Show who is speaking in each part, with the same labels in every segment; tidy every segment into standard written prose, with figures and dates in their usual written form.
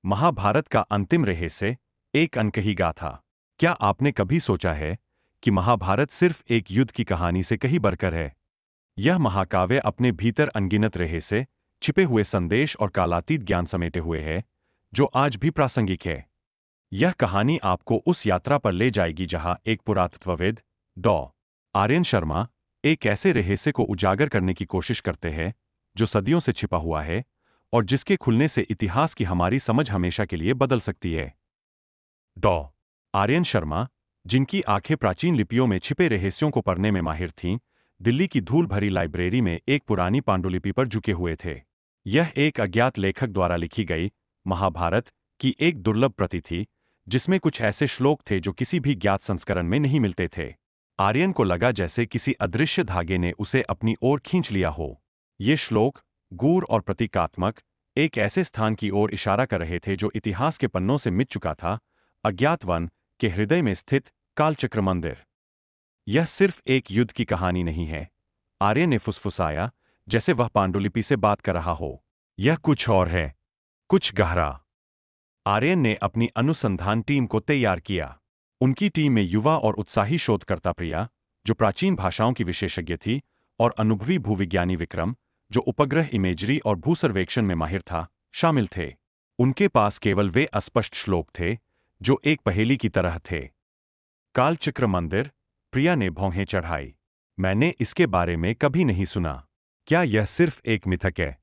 Speaker 1: महाभारत का अंतिम रहस्य, एक अनकही गाथा। क्या आपने कभी सोचा है कि महाभारत सिर्फ एक युद्ध की कहानी से कहीं बढ़कर है? यह महाकाव्य अपने भीतर अनगिनत रहस्य, छिपे हुए संदेश और कालातीत ज्ञान समेटे हुए है, जो आज भी प्रासंगिक है। यह कहानी आपको उस यात्रा पर ले जाएगी जहां एक पुरातत्वविद, डॉ. आर्यन शर्मा, एक ऐसे रहस्य को उजागर करने की कोशिश करते हैं जो सदियों से छिपा हुआ है और जिसके खुलने से इतिहास की हमारी समझ हमेशा के लिए बदल सकती है। डॉ. आर्यन शर्मा, जिनकी आंखें प्राचीन लिपियों में छिपे रहस्यों को पढ़ने में माहिर थीं, दिल्ली की धूल भरी लाइब्रेरी में एक पुरानी पांडुलिपि पर झुके हुए थे। यह एक अज्ञात लेखक द्वारा लिखी गई महाभारत की एक दुर्लभ प्रति थी, जिसमें कुछ ऐसे श्लोक थे जो किसी भी ज्ञात संस्करण में नहीं मिलते थे। आर्यन को लगा जैसे किसी अदृश्य धागे ने उसे अपनी ओर खींच लिया हो। ये श्लोक, गूढ़ और प्रतीकात्मक, एक ऐसे स्थान की ओर इशारा कर रहे थे जो इतिहास के पन्नों से मिट चुका था, अज्ञात वन के हृदय में स्थित कालचक्र मंदिर। यह सिर्फ एक युद्ध की कहानी नहीं है, आर्यन ने फुसफुसाया, जैसे वह पांडुलिपि से बात कर रहा हो। यह कुछ और है, कुछ गहरा। आर्यन ने अपनी अनुसंधान टीम को तैयार किया। उनकी टीम में युवा और उत्साही शोधकर्ता प्रिया, जो प्राचीन भाषाओं की विशेषज्ञ थी, और अनुभवी भूविज्ञानी विक्रम, जो उपग्रह इमेजरी और भूसर्वेक्षण में माहिर था, शामिल थे। उनके पास केवल वे अस्पष्ट श्लोक थे जो एक पहेली की तरह थे। कालचक्र मंदिर, प्रिया ने भौहें चढ़ाई। मैंने इसके बारे में कभी नहीं सुना। क्या यह सिर्फ एक मिथक है?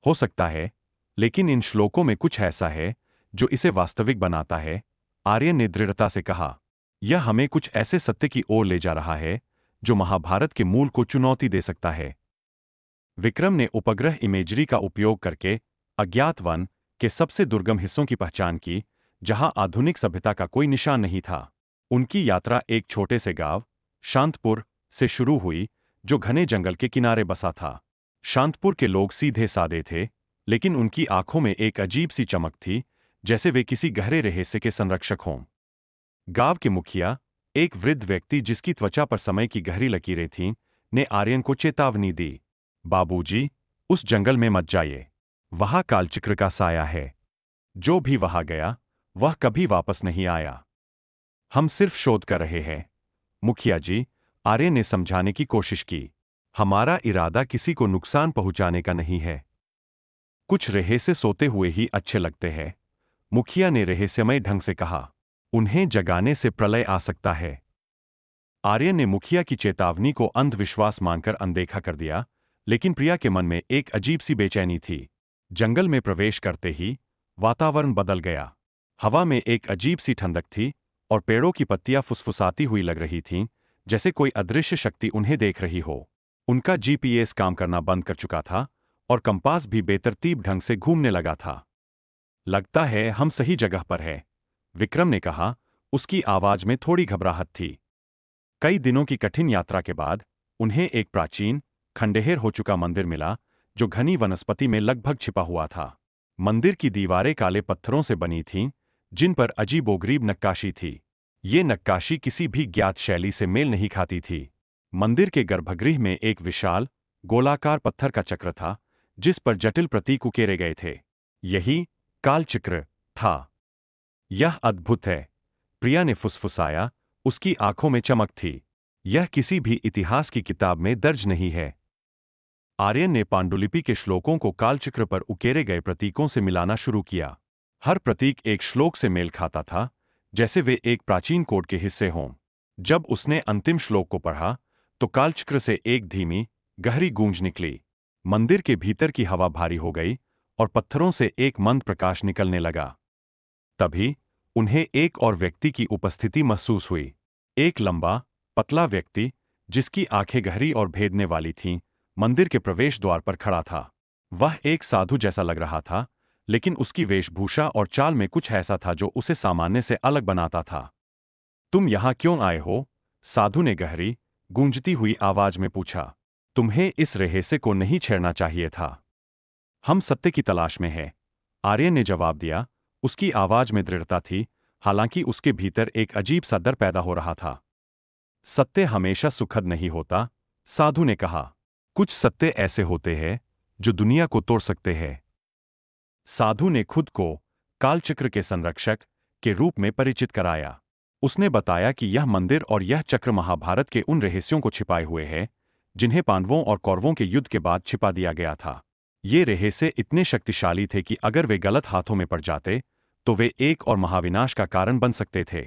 Speaker 1: हो सकता है, लेकिन इन श्लोकों में कुछ ऐसा है जो इसे वास्तविक बनाता है, आर्यन ने दृढ़ता से कहा। यह हमें कुछ ऐसे सत्य की ओर ले जा रहा है जो महाभारत के मूल को चुनौती दे सकता है। विक्रम ने उपग्रह इमेजरी का उपयोग करके अज्ञात वन के सबसे दुर्गम हिस्सों की पहचान की, जहां आधुनिक सभ्यता का कोई निशान नहीं था। उनकी यात्रा एक छोटे से गांव, शांतपुर, से शुरू हुई, जो घने जंगल के किनारे बसा था। शांतपुर के लोग सीधे सादे थे, लेकिन उनकी आंखों में एक अजीब सी चमक थी, जैसे वे किसी गहरे रहस्य के संरक्षक हों। गांव के मुखिया, एक वृद्ध व्यक्ति जिसकी त्वचा पर समय की गहरी लकीरें थीं, ने आर्यन को चेतावनी दी। बाबूजी, उस जंगल में मत जाइए। वहां कालचक्र का साया है। जो भी वहां गया, वह कभी वापस नहीं आया। हम सिर्फ शोध कर रहे हैं। मुखिया जी, आर्यन ने समझाने की कोशिश की। हमारा इरादा किसी को नुकसान पहुंचाने का नहीं है। कुछ रहस्य सोते हुए ही अच्छे लगते हैं, मुखिया ने रहस्यमय ढंग से कहा। उन्हें जगाने से प्रलय आ सकता है। आर्यन ने मुखिया की चेतावनी को अंधविश्वास मानकर अनदेखा कर दिया, लेकिन प्रिया के मन में एक अजीब सी बेचैनी थी। जंगल में प्रवेश करते ही वातावरण बदल गया। हवा में एक अजीब सी ठंडक थी और पेड़ों की पत्तियां फुसफुसाती हुई लग रही थीं, जैसे कोई अदृश्य शक्ति उन्हें देख रही हो। उनका जीपीएस काम करना बंद कर चुका था और कंपास भी बेतरतीब ढंग से घूमने लगा था। लगता है हम सही जगह पर हैं, विक्रम ने कहा, उसकी आवाज में थोड़ी घबराहट थी। कई दिनों की कठिन यात्रा के बाद उन्हें एक प्राचीन, खंडहर हो चुका मंदिर मिला, जो घनी वनस्पति में लगभग छिपा हुआ था। मंदिर की दीवारें काले पत्थरों से बनी थीं, जिन पर अजीबोगरीब नक्काशी थी। ये नक्काशी किसी भी ज्ञात शैली से मेल नहीं खाती थी। मंदिर के गर्भगृह में एक विशाल, गोलाकार पत्थर का चक्र था, जिस पर जटिल प्रतीक उकेरे गए थे। यही कालचक्र था। यह अद्भुत है, प्रिया ने फुसफुसाया, उसकी आंखों में चमक थी। यह किसी भी इतिहास की किताब में दर्ज नहीं है। आर्यन ने पांडुलिपि के श्लोकों को कालचक्र पर उकेरे गए प्रतीकों से मिलाना शुरू किया। हर प्रतीक एक श्लोक से मेल खाता था, जैसे वे एक प्राचीन कोड के हिस्से हों। जब उसने अंतिम श्लोक को पढ़ा, तो कालचक्र से एक धीमी, गहरी गूंज निकली। मंदिर के भीतर की हवा भारी हो गई और पत्थरों से एक मंद प्रकाश निकलने लगा। तभी उन्हें एक और व्यक्ति की उपस्थिति महसूस हुई। एक लंबा, पतला व्यक्ति, जिसकी आंखें गहरी और भेदने वाली थीं, मंदिर के प्रवेश द्वार पर खड़ा था। वह एक साधु जैसा लग रहा था, लेकिन उसकी वेशभूषा और चाल में कुछ ऐसा था जो उसे सामान्य से अलग बनाता था। तुम यहां क्यों आए हो? साधु ने गहरी, गूंजती हुई आवाज में पूछा। तुम्हें इस रहस्य को नहीं छेड़ना चाहिए था। हम सत्य की तलाश में हैं, आर्यन ने जवाब दिया। उसकी आवाज में दृढ़ता थी, हालांकि उसके भीतर एक अजीब सा डर पैदा हो रहा था। सत्य हमेशा सुखद नहीं होता, साधु ने कहा। कुछ सत्य ऐसे होते हैं जो दुनिया को तोड़ सकते हैं। साधु ने खुद को कालचक्र के संरक्षक के रूप में परिचित कराया। उसने बताया कि यह मंदिर और यह चक्र महाभारत के उन रहस्यों को छिपाए हुए है जिन्हें पांडवों और कौरवों के युद्ध के बाद छिपा दिया गया था। ये रहस्य इतने शक्तिशाली थे कि अगर वे गलत हाथों में पड़ जाते तो वे एक और महाविनाश का कारण बन सकते थे।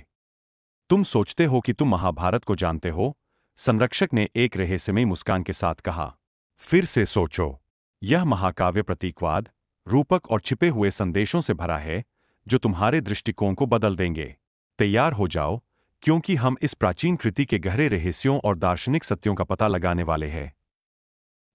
Speaker 1: तुम सोचते हो कि तुम महाभारत को जानते हो? संरक्षक ने एक रहस्यमयी मुस्कान के साथ कहा। फिर से सोचो। यह महाकाव्य प्रतीकवाद, रूपक और छिपे हुए संदेशों से भरा है जो तुम्हारे दृष्टिकोण को बदल देंगे। तैयार हो जाओ, क्योंकि हम इस प्राचीन कृति के गहरे रहस्यों और दार्शनिक सत्यों का पता लगाने वाले हैं।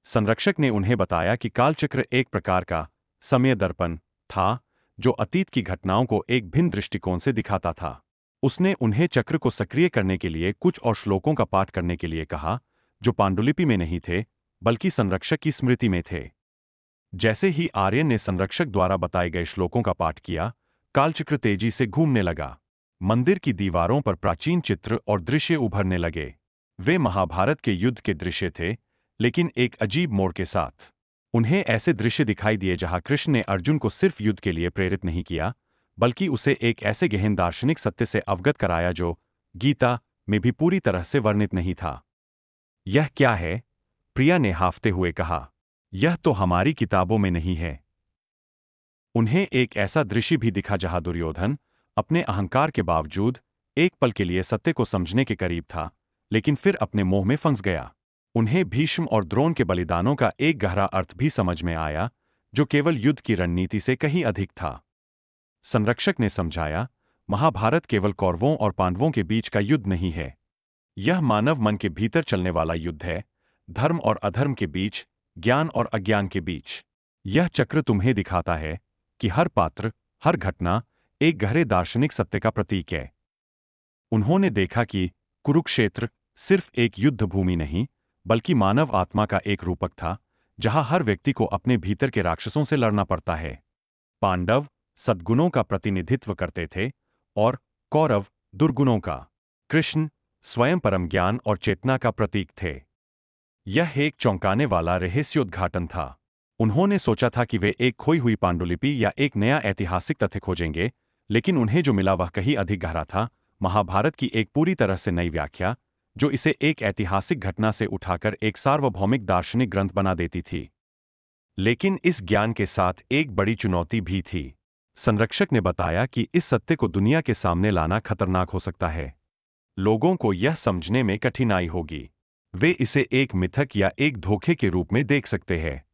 Speaker 1: संरक्षक ने उन्हें बताया कि कालचक्र एक प्रकार का समय दर्पण था जो अतीत की घटनाओं को एक भिन्न दृष्टिकोण से दिखाता था। उसने उन्हें चक्र को सक्रिय करने के लिए कुछ और श्लोकों का पाठ करने के लिए कहा जो पांडुलिपि में नहीं थे बल्कि संरक्षक की स्मृति में थे। जैसे ही आर्यन ने संरक्षक द्वारा बताए गए श्लोकों का पाठ किया, कालचक्र तेजी से घूमने लगा। मंदिर की दीवारों पर प्राचीन चित्र और दृश्य उभरने लगे। वे महाभारत के युद्ध के दृश्य थे, लेकिन एक अजीब मोड़ के साथ। उन्हें ऐसे दृश्य दिखाई दिए जहां कृष्ण ने अर्जुन को सिर्फ युद्ध के लिए प्रेरित नहीं किया, बल्कि उसे एक ऐसे गहन दार्शनिक सत्य से अवगत कराया जो गीता में भी पूरी तरह से वर्णित नहीं था। यह क्या है? प्रिया ने हाफते हुए कहा। यह तो हमारी किताबों में नहीं है। उन्हें एक ऐसा दृश्य भी दिखा जहां दुर्योधन अपने अहंकार के बावजूद एक पल के लिए सत्य को समझने के करीब था, लेकिन फिर अपने मोह में फंस गया। उन्हें भीष्म और द्रोण के बलिदानों का एक गहरा अर्थ भी समझ में आया, जो केवल युद्ध की रणनीति से कहीं अधिक था। संरक्षक ने समझाया, महाभारत केवल कौरवों और पांडवों के बीच का युद्ध नहीं है। यह मानव मन के भीतर चलने वाला युद्ध है, धर्म और अधर्म के बीच, ज्ञान और अज्ञान के बीच। यह चक्र तुम्हें दिखाता है कि हर पात्र, हर घटना एक गहरे दार्शनिक सत्य का प्रतीक है। उन्होंने देखा कि कुरुक्षेत्र सिर्फ एक युद्ध भूमि नहीं, बल्कि मानव आत्मा का एक रूपक था, जहां हर व्यक्ति को अपने भीतर के राक्षसों से लड़ना पड़ता है। पांडव सद्गुणों का प्रतिनिधित्व करते थे और कौरव दुर्गुणों का। कृष्ण स्वयं परम ज्ञान और चेतना का प्रतीक थे। यह एक चौंकाने वाला रहस्योद्घाटन था। उन्होंने सोचा था कि वे एक खोई हुई पांडुलिपि या एक नया ऐतिहासिक तथ्य खोजेंगे, लेकिन उन्हें जो मिला वह कहीं अधिक गहरा था, महाभारत की एक पूरी तरह से नई व्याख्या, जो इसे एक ऐतिहासिक घटना से उठाकर एक सार्वभौमिक दार्शनिक ग्रंथ बना देती थी। लेकिन इस ज्ञान के साथ एक बड़ी चुनौती भी थी। संरक्षक ने बताया कि इस सत्य को दुनिया के सामने लाना खतरनाक हो सकता है। लोगों को यह समझने में कठिनाई होगी। वे इसे एक मिथक या एक धोखे के रूप में देख सकते हैं।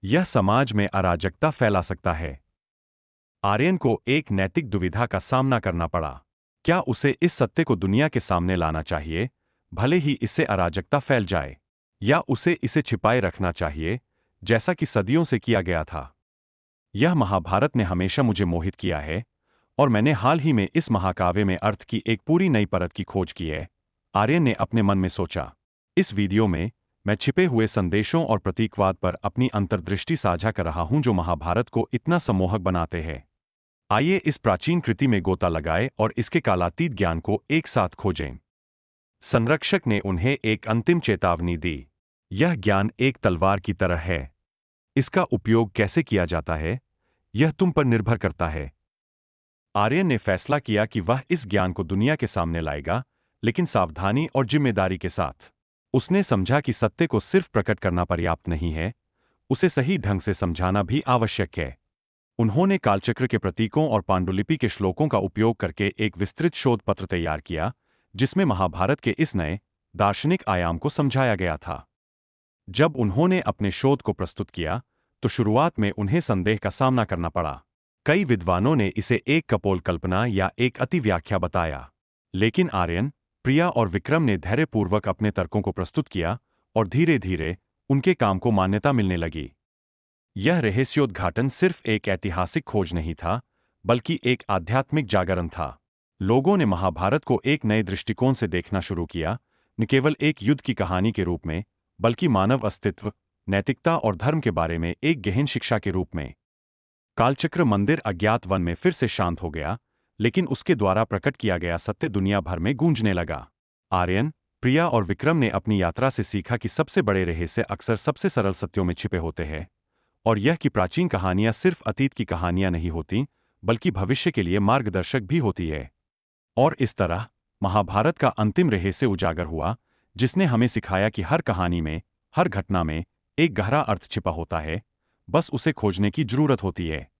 Speaker 1: यह समाज में अराजकता फैला सकता है। आर्यन को एक नैतिक दुविधा का सामना करना पड़ा। क्या उसे इस सत्य को दुनिया के सामने लाना चाहिए, भले ही इससे अराजकता फैल जाए, या उसे इसे छिपाए रखना चाहिए, जैसा कि सदियों से किया गया था? यह महाभारत ने हमेशा मुझे मोहित किया है, और मैंने हाल ही में इस महाकाव्य में अर्थ की एक पूरी नई परत की खोज की है, आर्यन ने अपने मन में सोचा। इस वीडियो में मैं छिपे हुए संदेशों और प्रतीकवाद पर अपनी अंतर्दृष्टि साझा कर रहा हूं जो महाभारत को इतना सम्मोहक बनाते हैं। आइए इस प्राचीन कृति में गोता लगाएं और इसके कालातीत ज्ञान को एक साथ खोजें। संरक्षक ने उन्हें एक अंतिम चेतावनी दी। यह ज्ञान एक तलवार की तरह है। इसका उपयोग कैसे किया जाता है, यह तुम पर निर्भर करता है। आर्यन ने फैसला किया कि वह इस ज्ञान को दुनिया के सामने लाएगा, लेकिन सावधानी और जिम्मेदारी के साथ। उसने समझा कि सत्य को सिर्फ प्रकट करना पर्याप्त नहीं है, उसे सही ढंग से समझाना भी आवश्यक है। उन्होंने कालचक्र के प्रतीकों और पांडुलिपि के श्लोकों का उपयोग करके एक विस्तृत शोध पत्र तैयार किया, जिसमें महाभारत के इस नए दार्शनिक आयाम को समझाया गया था। जब उन्होंने अपने शोध को प्रस्तुत किया, तो शुरुआत में उन्हें संदेह का सामना करना पड़ा। कई विद्वानों ने इसे एक कपोल कल्पना या एक अति व्याख्या बताया, लेकिन आर्यन, प्रिया और विक्रम ने धैर्यपूर्वक अपने तर्कों को प्रस्तुत किया और धीरे धीरे उनके काम को मान्यता मिलने लगी। यह रहस्योद्घाटन सिर्फ एक ऐतिहासिक खोज नहीं था, बल्कि एक आध्यात्मिक जागरण था। लोगों ने महाभारत को एक नए दृष्टिकोण से देखना शुरू किया, न केवल एक युद्ध की कहानी के रूप में, बल्कि मानव अस्तित्व, नैतिकता और धर्म के बारे में एक गहन शिक्षा के रूप में। कालचक्र मंदिर अज्ञात वन में फिर से शांत हो गया, लेकिन उसके द्वारा प्रकट किया गया सत्य दुनिया भर में गूंजने लगा। आर्यन, प्रिया और विक्रम ने अपनी यात्रा से सीखा कि सबसे बड़े रहस्य अक्सर सबसे सरल सत्यों में छिपे होते हैं। और यह कि प्राचीन कहानियां सिर्फ अतीत की कहानियां नहीं होती, बल्कि भविष्य के लिए मार्गदर्शक भी होती है। और इस तरह महाभारत का अंतिम रहस्य उजागर हुआ, जिसने हमें सिखाया कि हर कहानी में, हर घटना में एक गहरा अर्थ छिपा होता है, बस उसे खोजने की जरूरत होती है।